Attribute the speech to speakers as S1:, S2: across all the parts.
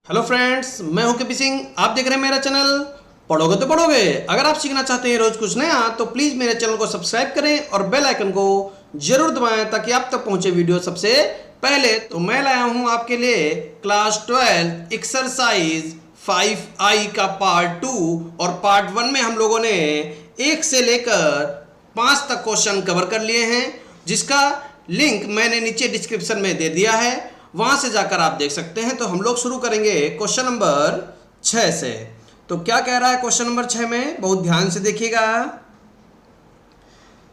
S1: Hello friends, मैं हूं KP Singh. आप देख रहे हैं मेरा चैनल पढ़ोगे तो पढ़ोगे। अगर आप सीखना चाहते हैं रोज कुछ नया तो प्लीज मेरे चैनल को सब्सक्राइब करें और बेल आइकन को जरूर दबाएं ताकि आप तक पहुंचे वीडियो सबसे पहले। तो मैं लाया हूं आपके लिए क्लास 12 एक्सरसाइज 5I का पार्ट 2 और पार्ट 1 में हम लोगों ने 1 से लेकर 5 तक क्वेश्चन कवर कर लिए हैं, जिसका लिंक मैंने नीचे डिस्क्रिप्शन में दे दिया है, वहां से जाकर आप देख सकते हैं। तो हम लोग शुरू करेंगे क्वेश्चन नंबर 6 से। तो क्या कह रहा है क्वेश्चन नंबर 6 में, बहुत ध्यान से देखिएगा।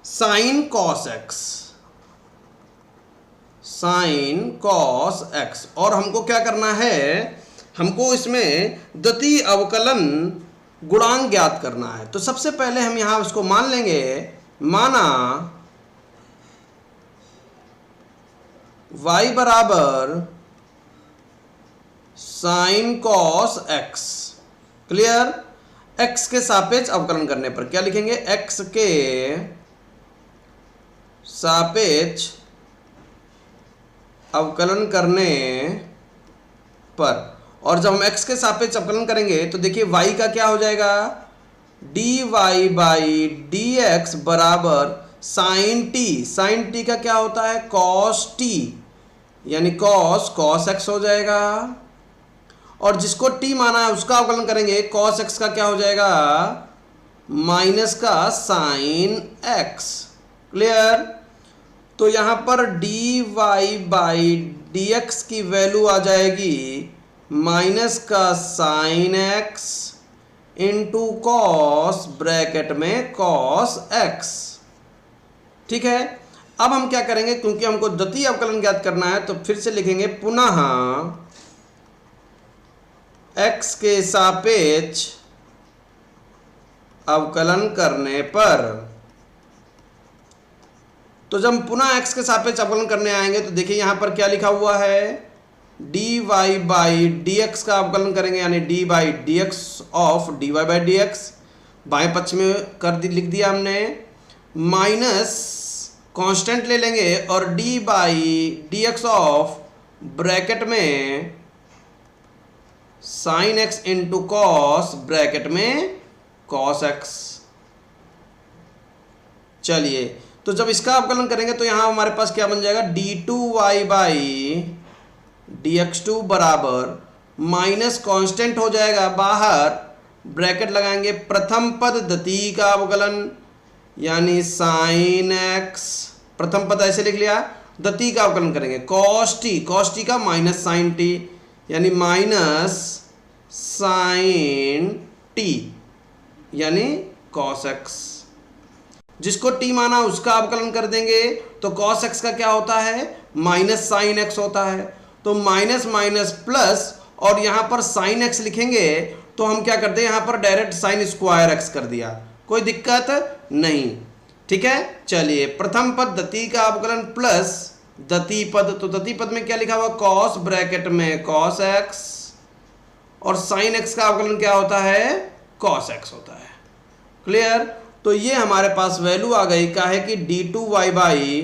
S1: Sine cos x, sine cos x, और हमको क्या करना है, हमको इसमें द्वितीय अवकलन गुणांक ज्ञात करना है। तो सबसे पहले हम यहां उसको मान लेंगे, माना y बराबर sine cos x. Clear? x के सापेक्ष अवकलन करने पर क्या लिखेंगे, x के सापेक्ष अवकलन करने पर, और जब हम x के सापेक्ष अवकलन करेंगे तो देखिए y का क्या हो जाएगा, dy बाई डी एक्स बराबर साइन टी। साइन टी का क्या होता है, कॉस टी, यानी कॉस एक्स हो जाएगा। और जिसको टी माना है उसका अवकलन करेंगे, कॉस एक्स का क्या हो जाएगा, माइनस का साइन एक्स। क्लियर? तो यहां पर D Y by D X की वैल्यू आ जाएगी माइनस का sine x into cos bracket में कॉस एक्स। ठीक है, अब हम क्या करेंगे, क्योंकि हमको द्वितीय अवकलन ज्ञात करना है तो फिर से लिखेंगे पुनः x के सापेक्ष अवकलन करने पर। तो जब पुनः x के सापेक्ष अवकलन करने आएंगे तो देखिए यहां पर क्या लिखा हुआ है, dy बाई डी एक्स का अवकलन करेंगे, यानी D by D x of dy by D x, बाएं पक्ष में लिख दिया हमने, माइनस कांस्टेंट ले लेंगे और d by D x of bracket में sine x into cos bracket में कॉस एक्स। चलिए, तो जब इसका अवकलन करेंगे तो यहां हमारे पास क्या बन जाएगा, d2y by D X two बराबर माइनस कांस्टेंट हो जाएगा, बाहर ब्रैकेट लगाएंगे, प्रथम पद द्वितीय का अवकलन यानी साइन एक्स, प्रथम पद ऐसे लिख लिया, द्वितीय का अवकलन करेंगे कॉस टी का माइनस साइन टी, यानी माइनस साइन टी यानी कॉस एक्स। जिसको टी माना उसका अवकलन कर देंगे तो कॉस एक्स का क्या होता है, माइनस साइन एक्स होता है। तो माइनस माइनस प्लस, और यहां पर साइन एक्स लिखेंगे तो हम क्या करते हैं, यहां पर डायरेक्ट साइन स्क्वायर एक्स कर दिया, कोई दिक्कत नहीं। ठीक है, चलिए, प्रथम पद द्वितीय का अवकलन प्लस द्वितीय पद, तो द्वितीय पद में क्या लिखा हुआ, कॉस ब्रैकेट में कॉस एक्स, और साइन एक्स का अवकलन क्या होता है, कॉस एक्स होता है। क्लियर? तो ये हमारे पास वैल्यू आ गई, क्या है कि d2y by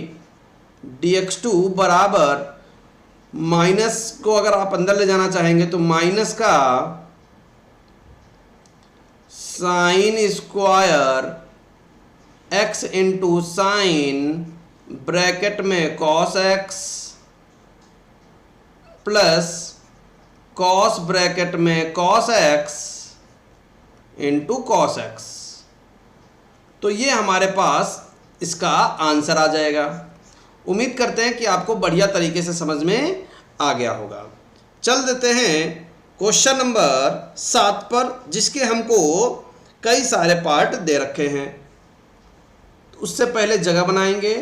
S1: D X two बराबर, माइनस को अगर आप अंदर ले जाना चाहेंगे तो माइनस का sine square x into sine bracket में cos x plus cos bracket में cos x into cos x. तो ये हमारे पास इसका आंसर आ जाएगा। उम्मीद करते हैं कि आपको बढ़िया तरीके से समझ में आ गया होगा। चल देते हैं क्वेश्चन नंबर 7 पर, जिसके हमको कई सारे पार्ट दे रखे हैं। तो उससे पहले जगह बनाएंगे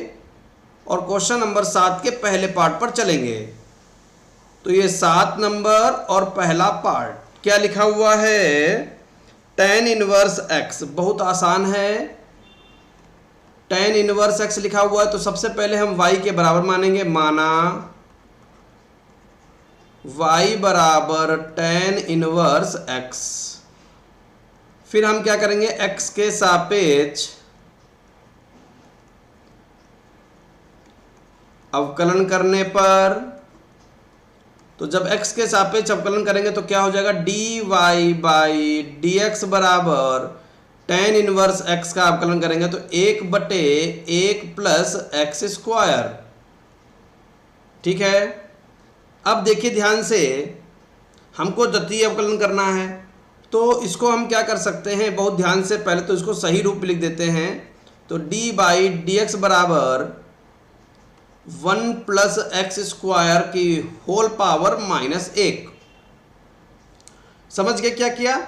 S1: और क्वेश्चन नंबर 7 के पहले पार्ट पर चलेंगे। तो ये 7 नंबर और पहला पार्ट क्या लिखा हुआ है, tan इनवर्स x। बहुत आसान है, tan इनवर्स x लिखा हुआ है। तो सबसे पहले हम y के बराबर मानेंगे, माना y बराबर tan इनवर्स x। फिर हम क्या करेंगे, x के सापेक्ष अवकलन करने पर तो जब x के सापेक्ष अवकलन करेंगे तो क्या हो जाएगा, dy बाई dx बराबर tan इनवर्स x का अवकलन करेंगे तो 1/1 प्लस एक्स स्क्वायर। ठीक है, अब देखिए ध्यान से, हमको द्वितीय अवकलन करना है तो इसको हम क्या कर सकते हैं, बहुत ध्यान से, पहले तो इसको सही रूप में लिख देते हैं। तो डी बाई डी एक्स बराबर 1 प्लस एक्स स्क्वायर की होल पावर -1। समझ गए क्या किया,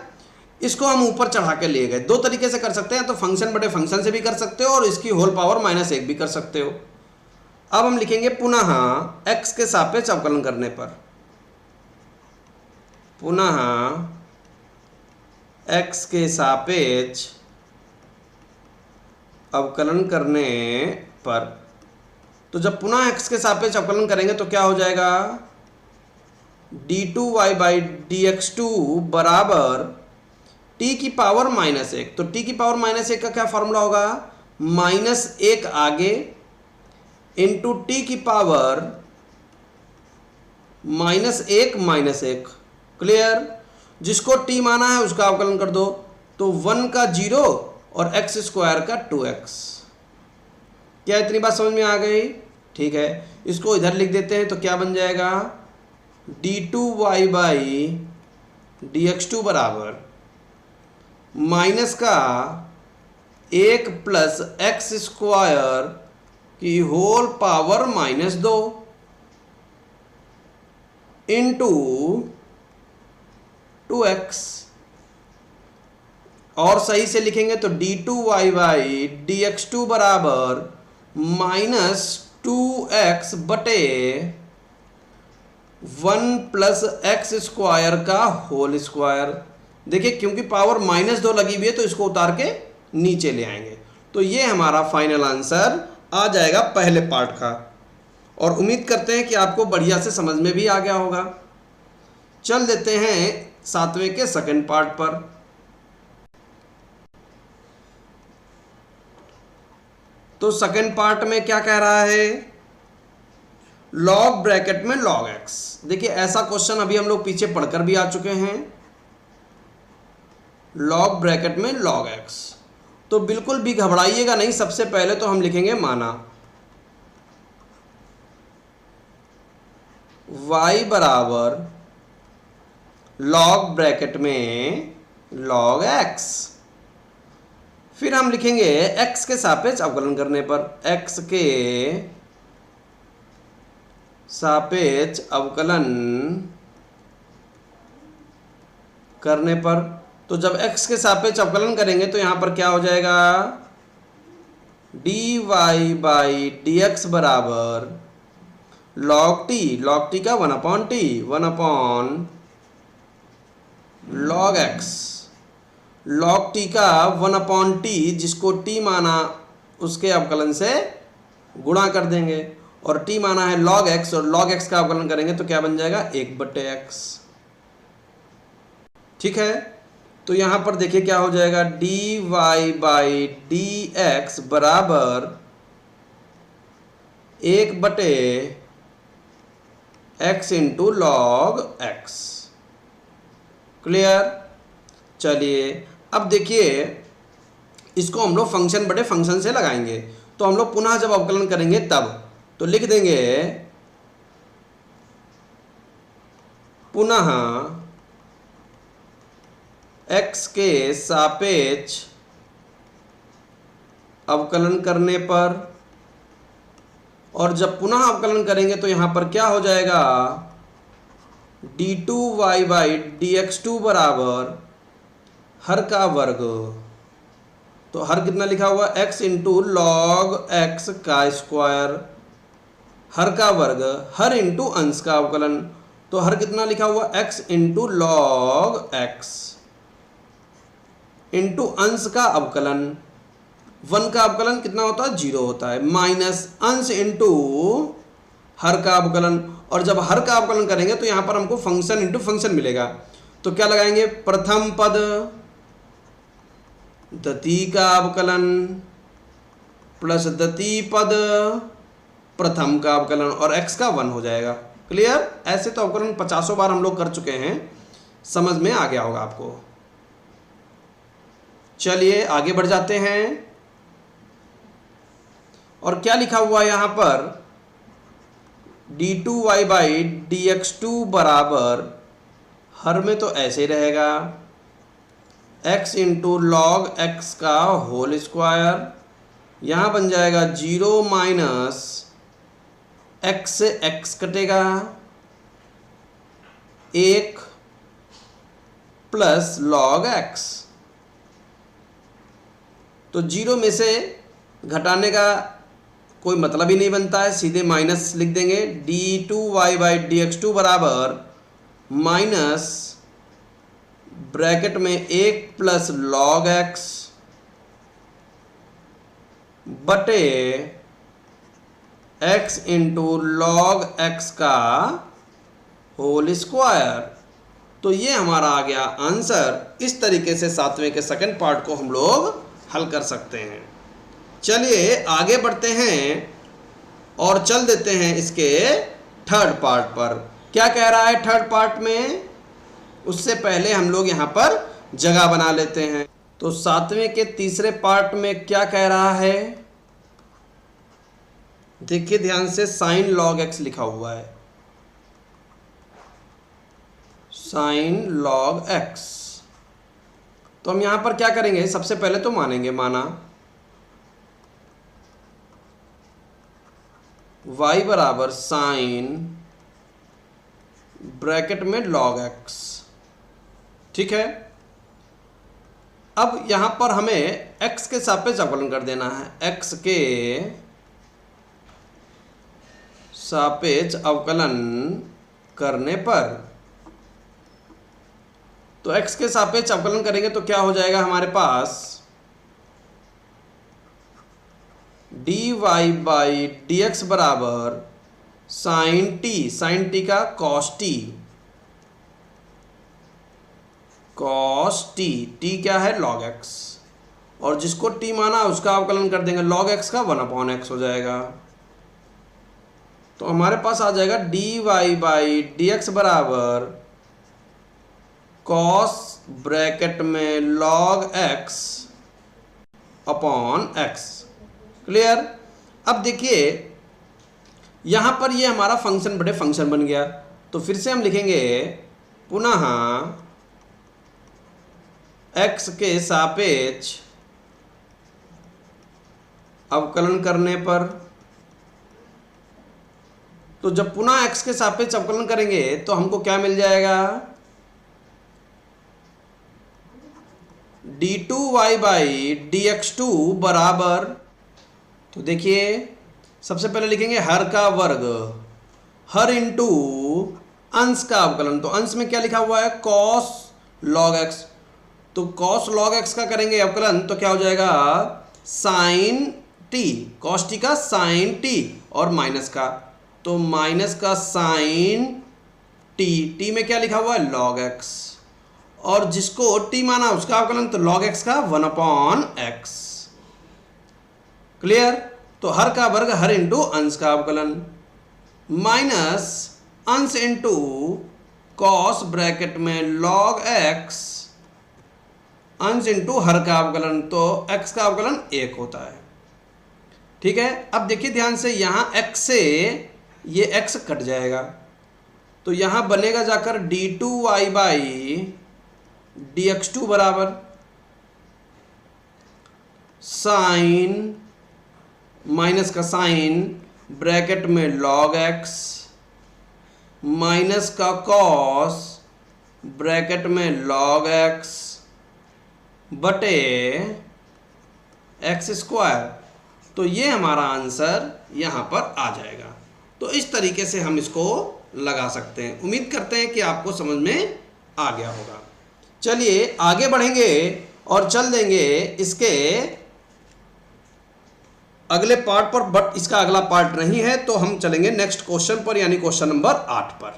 S1: इसको हम ऊपर चढ़ा के ले गए। दो तरीके से कर सकते हैं, तो फंक्शन बटे फंक्शन से भी कर सकते हो और इसकी होल पावर -1 भी कर सकते हो। अब हम लिखेंगे पुनः x के सापेक्ष अवकलन करने पर, पुनः x के सापेक्ष अवकलन करने पर, तो जब पुनः x के सापेक्ष अवकलन करेंगे तो क्या हो जाएगा, d2y बाई dx2 बराबर t की पावर -1। तो t की पावर -1 का क्या फॉर्मूला होगा, -1 आगे इंटू टी की पावर -1 क्लियर। जिसको t माना है उसका अवकलन कर दो, तो 1 का 0 और x स्क्वायर का 2x। क्या इतनी बात समझ में आ गई? ठीक है, इसको इधर लिख देते हैं तो क्या बन जाएगा, d2y बाई dx2 बराबर माइनस का 1 प्लस एक्स स्क्वायर की होल पावर -2 इंटू 2x। और सही से लिखेंगे तो d2y बाई dx2 बराबर -2x बटे 1 प्लस एक्स स्क्वायर का होल स्क्वायर। देखिए क्योंकि पावर -2 लगी हुई है तो इसको उतार के नीचे ले आएंगे। तो ये हमारा फाइनल आंसर आ जाएगा पहले पार्ट का, और उम्मीद करते हैं कि आपको बढ़िया से समझ में भी आ गया होगा। चल देते हैं 7वें के सेकंड पार्ट पर। तो सेकंड पार्ट में क्या कह रहा है, लॉग ब्रैकेट में लॉग एक्स। देखिए ऐसा क्वेश्चन अभी हम लोग पीछे पढ़कर भी आ चुके हैं, लॉग ब्रैकेट में लॉग एक्स। तो बिल्कुल भी घबराइएगा नहीं, सबसे पहले तो हम लिखेंगे माना y बराबर लॉग ब्रैकेट में लॉग x। फिर हम लिखेंगे x के सापेक्ष अवकलन करने पर, x के सापेक्ष अवकलन करने पर, तो जब x के सापेक्ष अवकलन करेंगे तो यहां पर क्या हो जाएगा, dy बाई dx बराबर log t का 1/t 1 log x, log t का 1/t जिसको t माना उसके अवकलन से गुणा कर देंगे, और t माना है log x, और log x का अवकलन करेंगे तो क्या बन जाएगा, 1/x। ठीक है, तो यहां पर देखिए क्या हो जाएगा, dy बाई dx बराबर 1/x into log x। Clear. चलिए अब देखिए इसको हम लोग फंक्शन बटे फंक्शन से लगाएंगे। तो हम लोग पुनः जब अवकलन करेंगे तब तो लिख देंगे पुनः x के सापेक्ष अवकलन करने पर, और जब पुनः अवकलन करेंगे तो यहां पर क्या हो जाएगा, d2y बाई dx2 बराबर हर का वर्ग। तो हर कितना लिखा हुआ, x इंटू लॉग x का स्क्वायर, हर का वर्ग, हर इंटू अंश का अवकलन। तो हर कितना लिखा हुआ, x into log x into अंश का अवकलन। 1 का अवकलन कितना होता है, 0 होता है, माइनस अंश इंटू हर का अवकलन। और जब हर का अवकलन करेंगे तो यहां पर हमको फंक्शन इंटू फंक्शन मिलेगा। तो क्या लगाएंगे, प्रथम पद द्वितीय का अवकलन प्लस द्वितीय पद प्रथम का अवकलन, और x का 1 हो जाएगा। क्लियर? ऐसे तो अवकलन 50 बार हम लोग कर चुके हैं, समझ में आ गया होगा आपको। चलिए आगे बढ़ जाते हैं। और क्या लिखा हुआ है यहां पर, d2y बाई dx2 बराबर, हर में तो ऐसे ही रहेगा, x इंटू लॉग x का होल स्क्वायर, यहां बन जाएगा 0 माइनस x से x कटेगा, 1 प्लस लॉग x। तो 0 में से घटाने का कोई मतलब ही नहीं बनता है, सीधे माइनस लिख देंगे। d2y बाई dx2 बराबर माइनस ब्रैकेट में 1 प्लस लॉग x बटे x इंटू लॉग x का होल स्क्वायर। तो ये हमारा आ गया आंसर। इस तरीके से 7वें के सेकंड पार्ट को हम लोग हल कर सकते हैं। चलिए आगे बढ़ते हैं और चल देते हैं इसके थर्ड पार्ट पर। क्या कह रहा है थर्ड पार्ट में, उससे पहले हम लोग यहाँ पर जगह बना लेते हैं। तो 7वें के तीसरे पार्ट में क्या कह रहा है, देखिए ध्यान से, साइन लॉग x लिखा हुआ है, साइन लॉग x। तो हम यहां पर क्या करेंगे, सबसे पहले तो मानेंगे, माना y बराबर साइन ब्रैकेट में लॉग x, ठीक है। अब यहां पर हमें x के सापेक्ष अवकलन कर देना है, x के सापेक्ष अवकलन करने पर, तो x के सापेक्ष अवकलन करेंगे तो क्या हो जाएगा हमारे पास, dy बाई dx बराबर साइन t, साइन t का cos t, cos t, t क्या है log x, और जिसको t माना उसका अवकलन कर देंगे, log x का 1/x हो जाएगा। तो हमारे पास आ जाएगा dy बाई dx बराबर cos ब्रैकेट में log x upon x। Clear? अब देखिए यहां पर ये हमारा फंक्शन बड़े फंक्शन बन गया, तो फिर से हम लिखेंगे पुनः x के सापेक्ष अवकलन करने पर। तो जब पुनः x के सापेक्ष अवकलन करेंगे तो हमको क्या मिल जाएगा, d2y बाई dx2 बराबर, तो देखिए सबसे पहले लिखेंगे हर का वर्ग, हर इंटू अंश का अवकलन। तो अंश में क्या लिखा हुआ है, cos log x, तो cos log x का करेंगे अवकलन तो क्या हो जाएगा, साइन t, cos t का साइन t और माइनस का, तो माइनस का साइन t, t में क्या लिखा हुआ है log x, और जिसको t माना उसका अवकलन तो log x का 1/x। क्लियर? तो हर का वर्ग हर इंटू अंश का अवकलन, माइनस अंश इंटू कॉस ब्रैकेट में log x, अंश इंटू हर का अवकलन, तो x का अवकलन 1 होता है। ठीक है, अब देखिए ध्यान से, यहां x से ये x कट जाएगा, तो यहां बनेगा जाकर d2y बाई dx2 बराबर साइन, माइनस का साइन ब्रैकेट में log x, माइनस का कॉस ब्रैकेट में log x बटे x स्क्वायर। तो ये हमारा आंसर यहाँ पर आ जाएगा। तो इस तरीके से हम इसको लगा सकते हैं। उम्मीद करते हैं कि आपको समझ में आ गया होगा। चलिए आगे बढ़ेंगे और चल देंगे इसके अगले पार्ट पर, बट इसका अगला पार्ट नहीं है, तो हम चलेंगे नेक्स्ट क्वेश्चन पर, यानी क्वेश्चन नंबर 8 पर।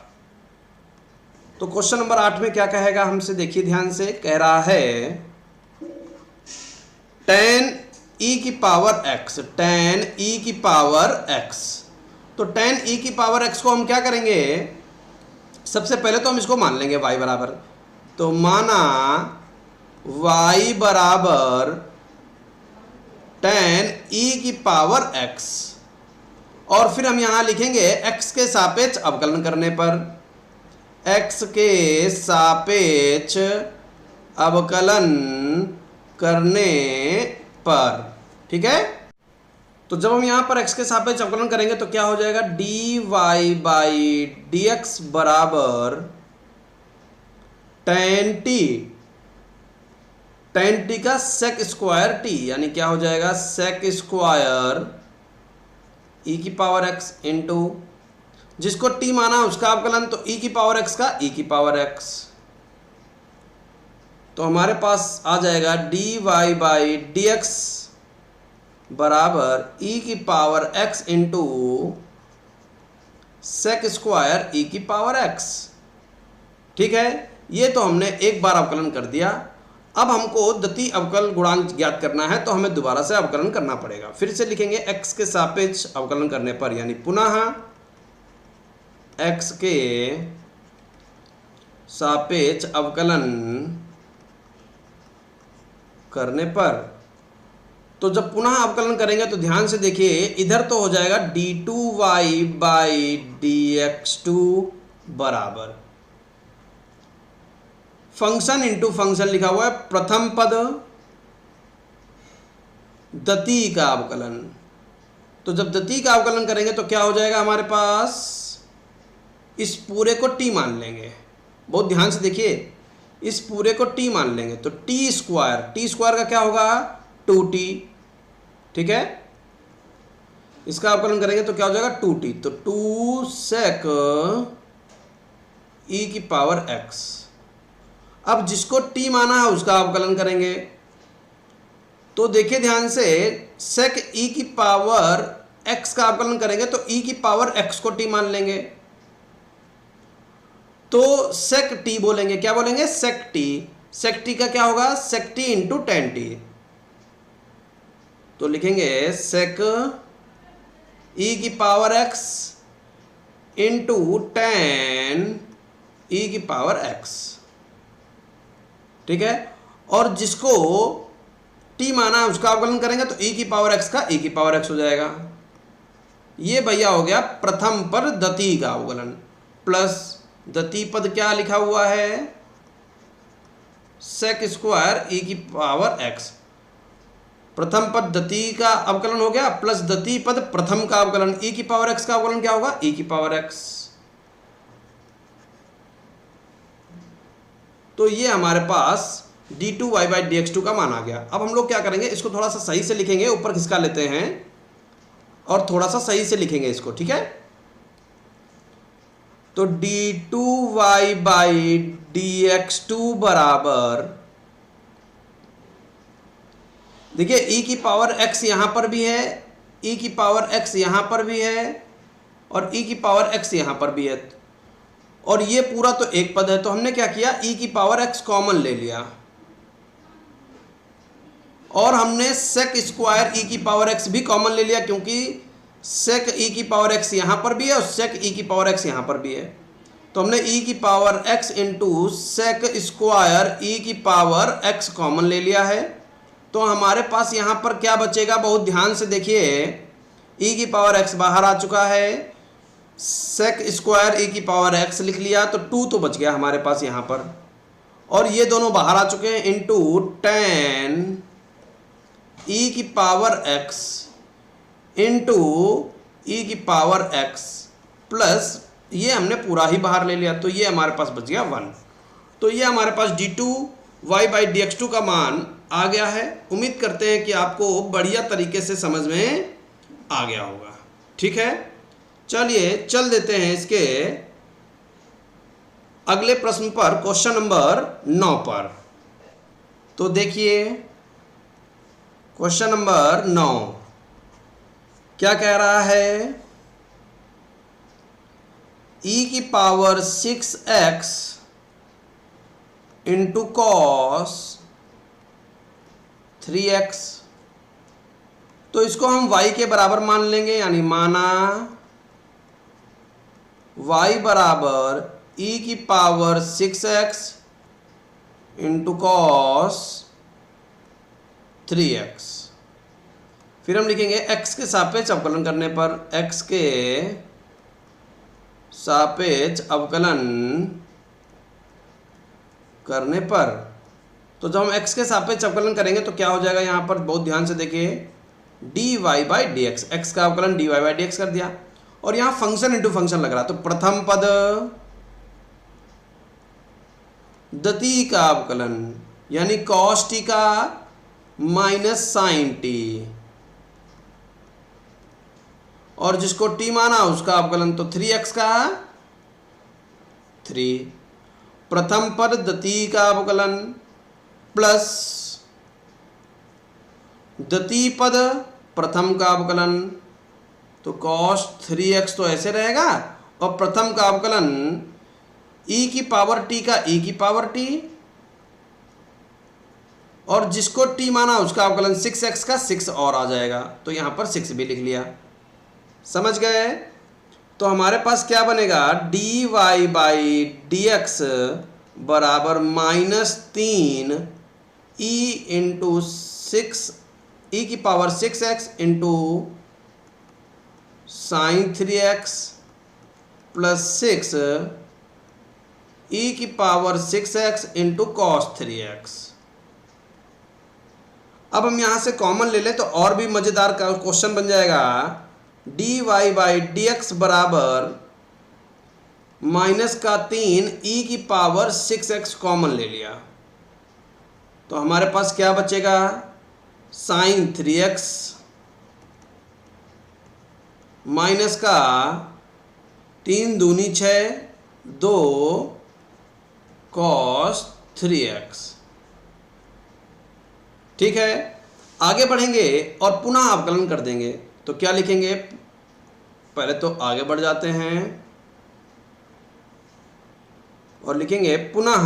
S1: तो क्वेश्चन नंबर 8 में क्या कहेगा हमसे, देखिए ध्यान से, कह रहा है tan e की पावर x, tan e की पावर x। तो tan e की पावर x को हम क्या करेंगे, सबसे पहले तो हम इसको मान लेंगे y बराबर, तो माना y बराबर tan e की पावर x, और फिर हम यहां लिखेंगे x के सापेक्ष अवकलन करने पर, x के सापेक्ष अवकलन करने पर, ठीक है। तो जब हम यहां पर x के सापेक्ष अवकलन करेंगे तो क्या हो जाएगा, dy बाई dx बराबर tan t का sec स्क्वायर t, यानी क्या हो जाएगा sec स्क्वायर e की पावर x इंटू, जिसको t माना उसका अवकलन, तो e की पावर x का e की पावर x, तो हमारे पास आ जाएगा dy बाई dx बराबर e की power x into sec square e की पावर x, ठीक है। ये तो हमने एक बार अवकलन कर दिया। अब हमको द्वितीय अवकल गुणांक ज्ञात करना है, तो हमें दोबारा से अवकलन करना पड़ेगा। फिर से लिखेंगे x के सापेक्ष अवकलन करने पर, यानी पुनः x के सापेक्ष अवकलन करने पर, तो जब पुनः अवकलन करेंगे तो ध्यान से देखिए, इधर तो हो जाएगा d2y बाई dx2 बराबर फंक्शन इंटू फंक्शन लिखा हुआ है, प्रथम पद द्वितीय का अवकलन, तो जब द्वितीय का अवकलन करेंगे तो क्या हो जाएगा हमारे पास, इस पूरे को t मान लेंगे, बहुत ध्यान से देखिए, इस पूरे को t मान लेंगे, तो t स्क्वायर का क्या होगा 2t, ठीक है। इसका अवकलन करेंगे तो क्या हो जाएगा 2t, तो 2 sec e की पावर x। अब जिसको t माना है उसका अवकलन करेंगे, तो देखिए ध्यान से, sec e की पावर x का अवकलन करेंगे तो e की पावर x को t मान लेंगे, तो sec t बोलेंगे, क्या बोलेंगे sec t का क्या होगा sec t into tan t, तो लिखेंगे sec e की power x into tan e की पावर x, ठीक है। और जिसको t माना उसका अवकलन करेंगे तो e की पावर x का e की पावर x हो जाएगा। ये भैया हो गया प्रथम पर द्वितीय का अवकलन, प्लस द्वितीय पद क्या लिखा हुआ है sec स्क्वायर e की पावर x, प्रथम पद द्वितीय का अवकलन हो गया, प्लस द्वितीय पद प्रथम का अवकलन, e की पावर x का अवकलन क्या होगा e की पावर x। तो ये हमारे पास d2y बाई dx2 का मान आ गया। अब हम लोग क्या करेंगे, इसको थोड़ा सा सही से लिखेंगे, ऊपर खिसका लेते हैं और थोड़ा सा सही से लिखेंगे इसको, ठीक है। तो d2y बाई dx2 बराबर, देखिए e की पावर x यहां पर भी है, e की पावर x यहां पर भी है, और e की पावर x यहां पर भी है, और ये पूरा तो एक पद है, तो हमने क्या किया, e की पावर x कॉमन ले लिया, और हमने sec स्क्वायर e की पावर x भी कॉमन ले लिया, क्योंकि sec e की पावर x यहां पर भी है और sec e की पावर x यहां पर भी है, तो हमने e की power x into sec square e की पावर x कॉमन ले लिया है। तो हमारे पास यहाँ पर क्या बचेगा, बहुत ध्यान से देखिए, e की पावर x बाहर आ चुका है, sec स्क्वायर e की पावर x लिख लिया, तो 2 तो बच गया हमारे पास यहाँ पर, और ये दोनों बाहर आ चुके हैं, इंटू tan e की पावर x इंटू e की पावर x, प्लस ये हमने पूरा ही बाहर ले लिया, तो ये हमारे पास बच गया 1। तो ये हमारे पास d2y बाई dx2 का मान आ गया है। उम्मीद करते हैं कि आपको बढ़िया तरीके से समझ में आ गया होगा, ठीक है। चलिए चल देते हैं इसके अगले प्रश्न पर, क्वेश्चन नंबर 9 पर। तो देखिए क्वेश्चन नंबर 9 क्या कह रहा है, e की power 6x into cos 3x, तो इसको हम y के बराबर मान लेंगे, यानी माना y बराबर e की power 6x into cos 3x। फिर हम लिखेंगे x के सापेक्ष अवकलन करने पर, x के सापेक्ष अवकलन करने पर, तो जब हम x के सापेक्ष अवकलन करेंगे तो क्या हो जाएगा, यहाँ पर बहुत ध्यान से देखिए, dy by D x, x का अवकलन dy बाई डी एक्स कर दिया, और यहाँ फंक्शन इंटू फंक्शन लग रहा, तो प्रथम पद दती का अवकलन यानी cos t का माइनस साइन t, और जिसको t माना उसका अवकलन तो 3x का 3, प्रथम पद दती का अवकलन प्लस दती पद प्रथम का अवकलन, तो cos 3x तो ऐसे रहेगा, और प्रथम का अवकलन e की पावर t का e की पावर t, और जिसको t माना उसका अवकलन 6x का 6 और आ जाएगा, तो यहाँ पर 6 भी लिख लिया। समझ गए? तो हमारे पास क्या बनेगा, dy बाई डी एक्स बराबर -3 e इंटू 6 e की power 6x into sine 3x plus 6 e की power 6x into cos 3x। अब हम यहाँ से कॉमन ले लें तो और भी मज़ेदार का क्वेश्चन बन जाएगा, dy बाई डी एक्स बराबर -3 e की पावर 6x कॉमन ले लिया, तो हमारे पास क्या बचेगा, साइन 3x माइनस का 3 दूनी 6 2 कॉस 3x। ठीक है, आगे बढ़ेंगे और पुनः अवकलन कर देंगे, तो क्या लिखेंगे, पहले तो आगे बढ़ जाते हैं और लिखेंगे पुनः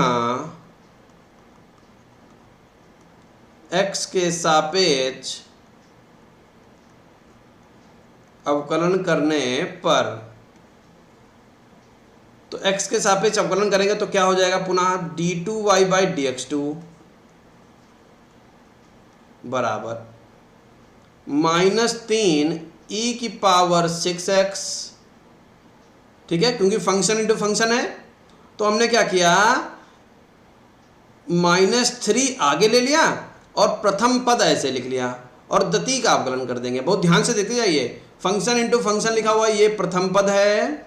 S1: x के सापेक्ष अवकलन करने पर, तो x के सापेक्ष अवकलन करेंगे तो क्या हो जाएगा, पुनः d2y by D X two बराबर -3 e की पावर 6x। ठीक है, क्योंकि फंक्शन इंटू फंक्शन है, तो हमने क्या किया, -3 आगे ले लिया और प्रथम पद ऐसे लिख लिया, और दती का अवकलन कर देंगे। बहुत ध्यान से देखते जाइए, फंक्शन इंटू फंक्शन लिखा हुआ है, ये प्रथम पद है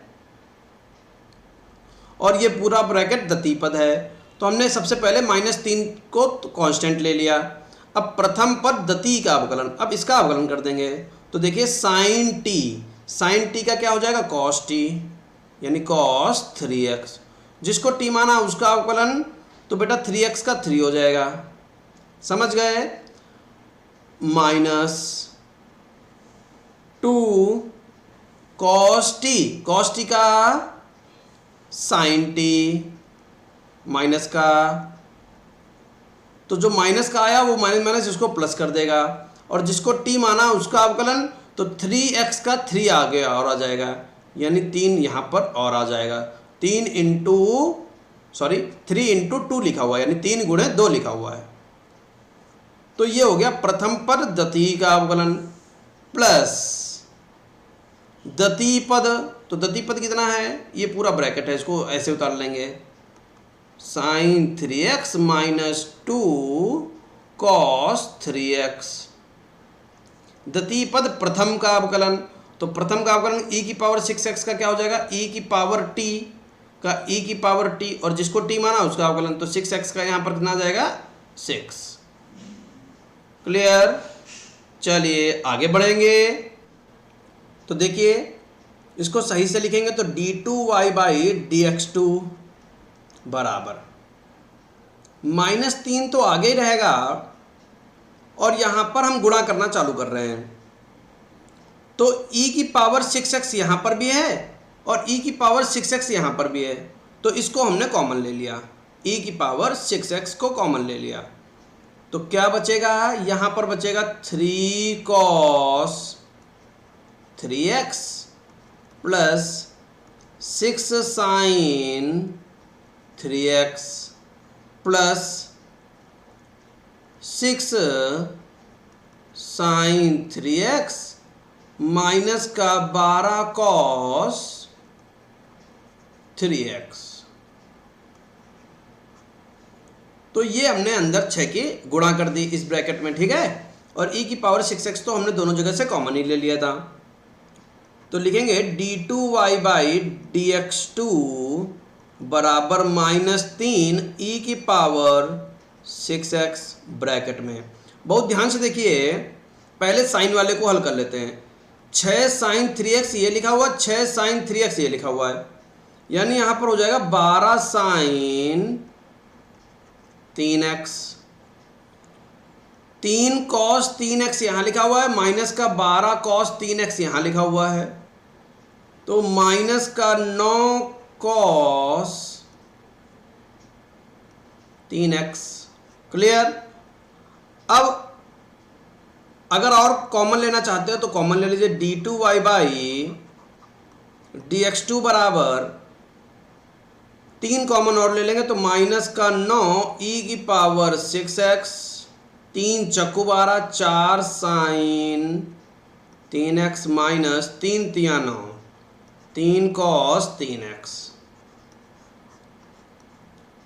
S1: और ये पूरा ब्रैकेट दती पद है, तो हमने सबसे पहले -3 को कांस्टेंट ले लिया। अब प्रथम पद दती का अवकलन, अब इसका अवकलन कर देंगे, तो देखिए साइन टी का क्या हो जाएगा, कॉस टी यानी कॉस 3x, जिसको t माना उसका अवकलन, तो बेटा 3x का 3 हो जाएगा। समझ गए, -2 कॉस टी का साइन टी माइनस का, तो जो माइनस का आया वो माइनस इसको प्लस कर देगा, और जिसको t माना उसका अवकलन, तो 3x का 3 आ गया और आ जाएगा, यानी 3 यहाँ पर और आ जाएगा, 3 इंटू 2 लिखा हुआ है, यानी 3 गुणे 2 लिखा हुआ है। तो ये हो गया प्रथम पद दती का अवकलन प्लस दती पद, तो दती पद कितना है, ये पूरा ब्रैकेट है, इसको ऐसे उतार लेंगे, sign 3x minus 2 cos 3x। दती पद प्रथम का अवकलन, तो प्रथम का अवकलन e की पावर 6x का क्या हो जाएगा, e की पावर t का e की पावर t, और जिसको t माना उसका अवकलन, तो 6x का यहाँ पर कितना आ जाएगा, 6। क्लियर? चलिए आगे बढ़ेंगे, तो देखिए इसको सही से लिखेंगे तो d2y by D X two बराबर -3 तो आगे ही रहेगा, और यहाँ पर हम गुणा करना चालू कर रहे हैं, तो e की पावर 6x यहाँ पर भी है और e की पावर 6x यहाँ पर भी है, तो इसको हमने कॉमन ले लिया, e की पावर 6x को कॉमन ले लिया, तो क्या बचेगा, यहाँ पर बचेगा 3 cos 3x plus 6 sine 3x plus 6 sine 3x minus का 12 कॉस 3x। तो ये हमने अंदर 6 की गुणा कर दी इस ब्रैकेट में, ठीक है। और e की पावर 6x तो हमने दोनों जगह से कॉमन ही ले लिया था। तो लिखेंगे d2y बाई dx2 बराबर -3 e की पावर 6x ब्रैकेट में। बहुत ध्यान से देखिए, पहले साइन वाले को हल कर लेते हैं। 6 साइन 3x ये लिखा हुआ, 6 साइन 3x ये लिखा हुआ है, यानी यहाँ पर हो जाएगा 12 साइन 3x। 3 कॉस 3x यहाँ लिखा हुआ है, माइनस का 12 कॉस 3x यहाँ लिखा हुआ है, तो माइनस का 9 कॉस 3x। क्लियर। अब अगर और कॉमन लेना चाहते हो तो कॉमन ले लीजिए, d2y बाई dx2 बराबर 3 कॉमन और ले लेंगे तो माइनस का 9 e की पावर 6x, 3 चक्कू 12, 4 साइन 3x माइनस 3 तिया 9, 3 कॉस 3x।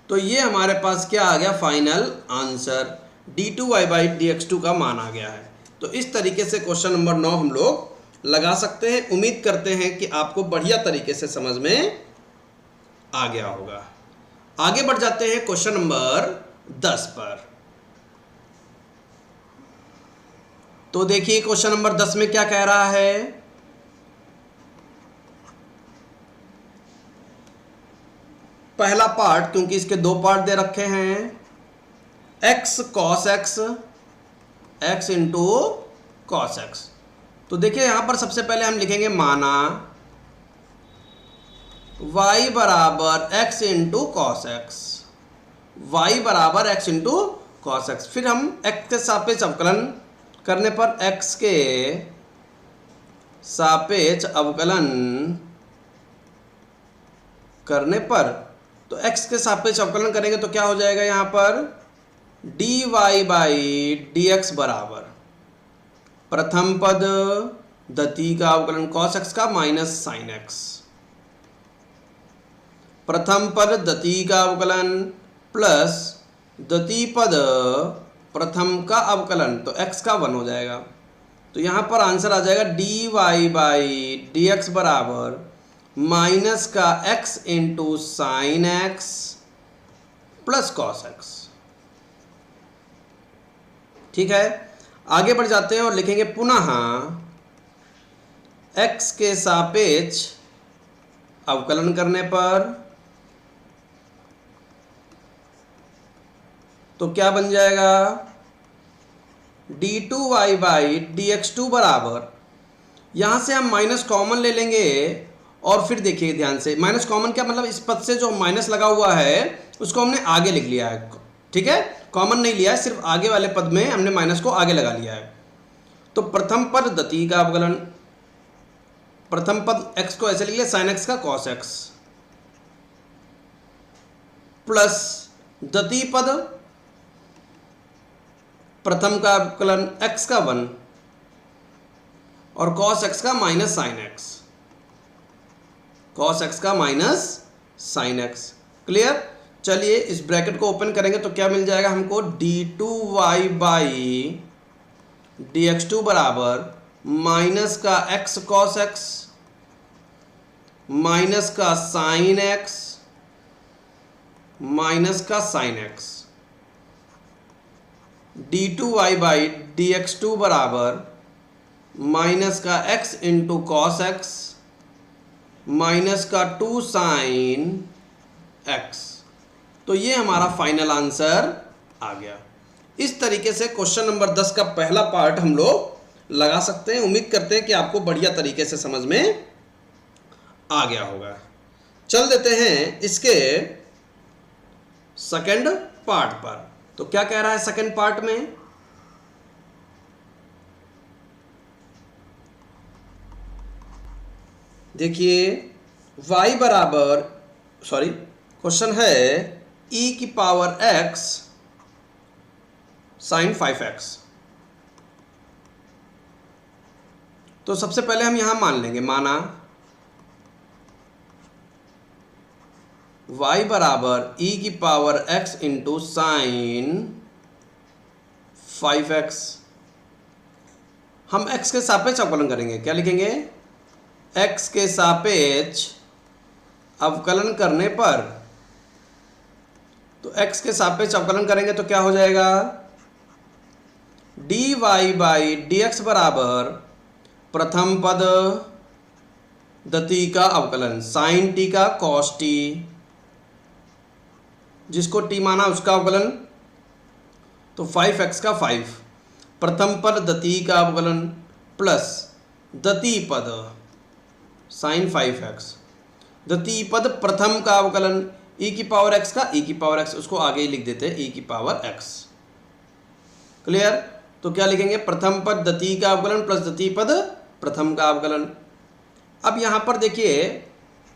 S1: तो ये हमारे पास क्या आ गया, final answer d2y by dx2 का मान आ गया है। तो इस तरीके से क्वेश्चन नंबर 9 हम लोग लगा सकते हैं। उम्मीद करते हैं कि आपको बढ़िया तरीके से समझ में आ गया होगा। आगे बढ़ जाते हैं क्वेश्चन नंबर 10 पर। तो देखिए क्वेश्चन नंबर 10 में क्या कह रहा है। पहला पार्ट, क्योंकि इसके 2 पार्ट दे रखे हैं, x cos x, x into cos x. तो देखिए यहां पर सबसे पहले हम लिखेंगे माना y बराबर x into cos x, y बराबर x इंटू कॉस एक्स। फिर हम x के सापेक्ष अवकलन करने पर, x के सापेक्ष अवकलन करने पर, तो x के सापेक्ष अवकलन करेंगे तो क्या हो जाएगा, यहां पर dy बाई dx बराबर प्रथम पद द्वितीय का अवकलन cos x का माइनस साइन x, प्रथम पद द्वितीय का अवकलन प्लस द्वितीय पद प्रथम का अवकलन, तो x का 1 हो जाएगा। तो यहाँ पर आंसर आ जाएगा dy बाई dx बराबर माइनस का x into sine x plus cos x। ठीक है, आगे बढ़ जाते हैं और लिखेंगे पुनः x के सापेक्ष अवकलन करने पर, तो क्या बन जाएगा, d2y बाई dx2 बराबर, यहां से हम माइनस कॉमन ले लेंगे और फिर देखिए ध्यान से, माइनस कॉमन क्या मतलब, इस पद से जो माइनस लगा हुआ है उसको हमने आगे लिख लिया है। ठीक है, कॉमन नहीं लिया है, सिर्फ आगे वाले पद में हमने माइनस को आगे लगा लिया है। तो प्रथम पद द्वितीय का अवकलन, प्रथम पद x को ऐसे लिख लिया साइन x का cos x, प्लस द्वितीय पद प्रथम का अवकलन x का 1 और cos x का minus sine x, cos x का माइनस साइन x। क्लियर। चलिए इस ब्रैकेट को ओपन करेंगे तो क्या मिल जाएगा हमको, d2y बाई dx2 बराबर माइनस का x cos x माइनस का साइन x माइनस का sine x, d2y by dx2 बराबर माइनस का x into cos x minus का 2 साइन x। तो ये हमारा फाइनल आंसर आ गया। इस तरीके से क्वेश्चन नंबर 10 का पहला पार्ट हम लोग लगा सकते हैं। उम्मीद करते हैं कि आपको बढ़िया तरीके से समझ में आ गया होगा। चल देते हैं इसके सेकंड पार्ट पर। तो क्या कह रहा है सेकंड पार्ट में, देखिए y बराबर सॉरी क्वेश्चन है e की पावर x साइन 5x। तो सबसे पहले हम यहां मान लेंगे, माना y बराबर e की power x into sine 5x। हम x के सापेक्ष अवकलन करेंगे, क्या लिखेंगे, x के सापेक्ष अवकलन करने पर, तो x के सापेक्ष अवकलन करेंगे तो क्या हो जाएगा, dy बाई dx बराबर प्रथम पद द्वितीय का अवकलन साइन टी का कॉस टी, जिसको t माना उसका अवकलन, तो 5x का 5 प्रथम पद द्वितीय का अवकलन प्लस द्वितीय पद साइन 5x, द्वितीय पद प्रथम का अवकलन e की पावर x का, e की पावर x उसको आगे ही लिख देते हैं e की पावर x। क्लियर। तो क्या लिखेंगे, प्रथम पद द्वितीय का अवकलन प्लस द्वितीय पद प्रथम का अवकलन। अब यहां पर देखिए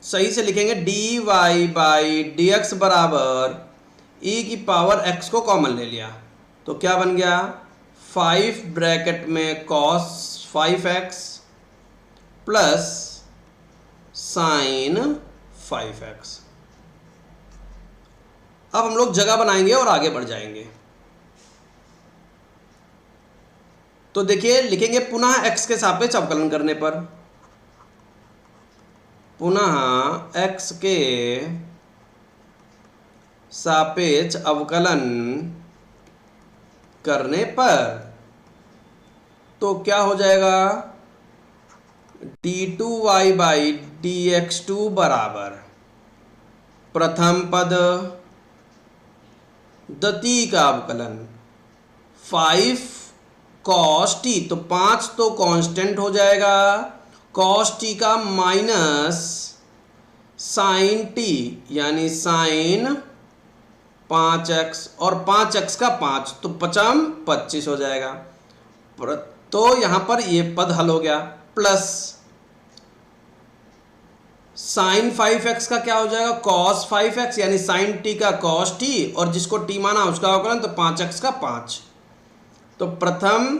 S1: सही से लिखेंगे, dy बाई dx बराबर e की पावर x को कॉमन ले लिया तो क्या बन गया, 5 ब्रैकेट में cos 5x plus sign 5x। अब हम लोग जगह बनाएंगे और आगे बढ़ जाएंगे। तो देखिए लिखेंगे पुनः x के सापेक्ष अवकलन करने पर, पुनः x के सापेक्ष अवकलन करने पर तो क्या हो जाएगा, d2y बाई dx2 बराबर प्रथम पद द्वितीय का अवकलन 5 cos t, तो 5 तो कांस्टेंट हो जाएगा, cos t का माइनस साइन t यानी साइन 5x और 5x का 5 तो 5 25 हो जाएगा। तो यहां पर ये पद हल हो गया, प्लस साइन 5x का क्या हो जाएगा, cos 5x यानी साइन t का cos t और जिसको t माना उसका अवकलन तो 5x का 5। तो प्रथम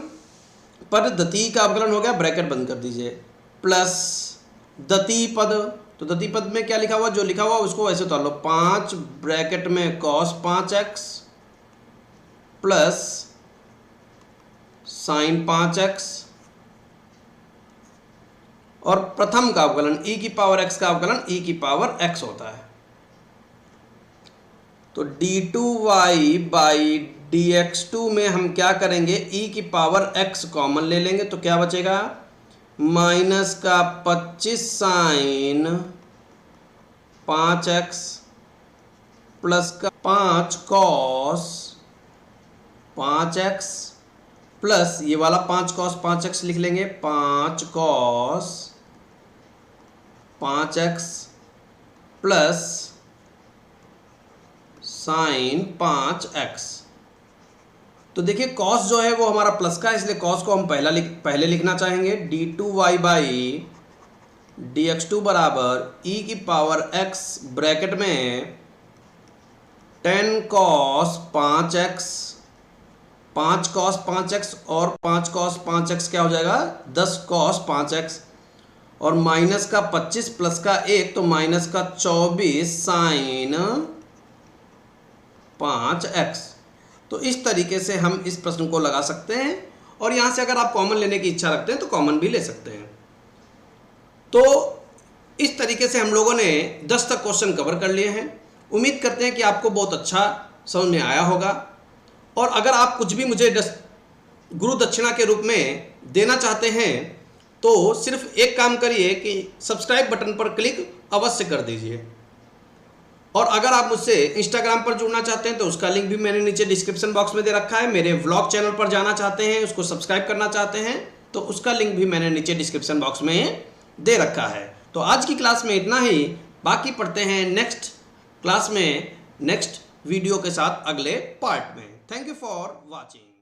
S1: पद द्वितीय का अवकलन हो गया, ब्रैकेट बंद कर दीजिए, प्लस द्वितीय पद, तो द्वितीय पद में क्या लिखा हुआ, जो लिखा हुआ उसको वैसे उतार लो, 5 ब्रैकेट में cos 5x plus sign 5x और प्रथम का अवकलन e की पावर x का अवकलन e की पावर x होता है। तो d2y बाई dx2 में हम क्या करेंगे, e की पावर x कॉमन ले लेंगे तो क्या बचेगा, माइनस का 25 साइन 5x प्लस का 5 कॉस 5x प्लस ये वाला 5 कॉस 5x लिख लेंगे, 5 cos 5x plus sign 5x। तो देखिए कॉस जो है वो हमारा प्लस का, इसलिए कॉस को हम पहले लिखना चाहेंगे, d2y बाई dx2 बराबर e की पावर x ब्रैकेट में 10 cos 5x, 5 cos 5x और 5 cos 5x क्या हो जाएगा, 10 cos 5x और माइनस का 25 प्लस का 1 तो माइनस का 24 साइन 5x। तो इस तरीके से हम इस प्रश्न को लगा सकते हैं और यहाँ से अगर आप कॉमन लेने की इच्छा रखते हैं तो कॉमन भी ले सकते हैं। तो इस तरीके से हम लोगों ने 10 तक क्वेश्चन कवर कर लिए हैं। उम्मीद करते हैं कि आपको बहुत अच्छा समझ में आया होगा और अगर आप कुछ भी मुझे गुरु दक्षिणा के रूप में देना चाहते हैं तो सिर्फ एक काम करिए कि सब्सक्राइब बटन पर क्लिक अवश्य कर दीजिए। और अगर आप मुझसे इंस्टाग्राम पर जुड़ना चाहते हैं तो उसका लिंक भी मैंने नीचे डिस्क्रिप्शन बॉक्स में दे रखा है। मेरे व्लॉग चैनल पर जाना चाहते हैं, उसको सब्सक्राइब करना चाहते हैं तो उसका लिंक भी मैंने नीचे डिस्क्रिप्शन बॉक्स में दे रखा है। तो आज की क्लास में इतना ही, बाकी पढ़ते हैं नेक्स्ट क्लास में नेक्स्ट वीडियो के साथ अगले पार्ट में। Thank you for watching.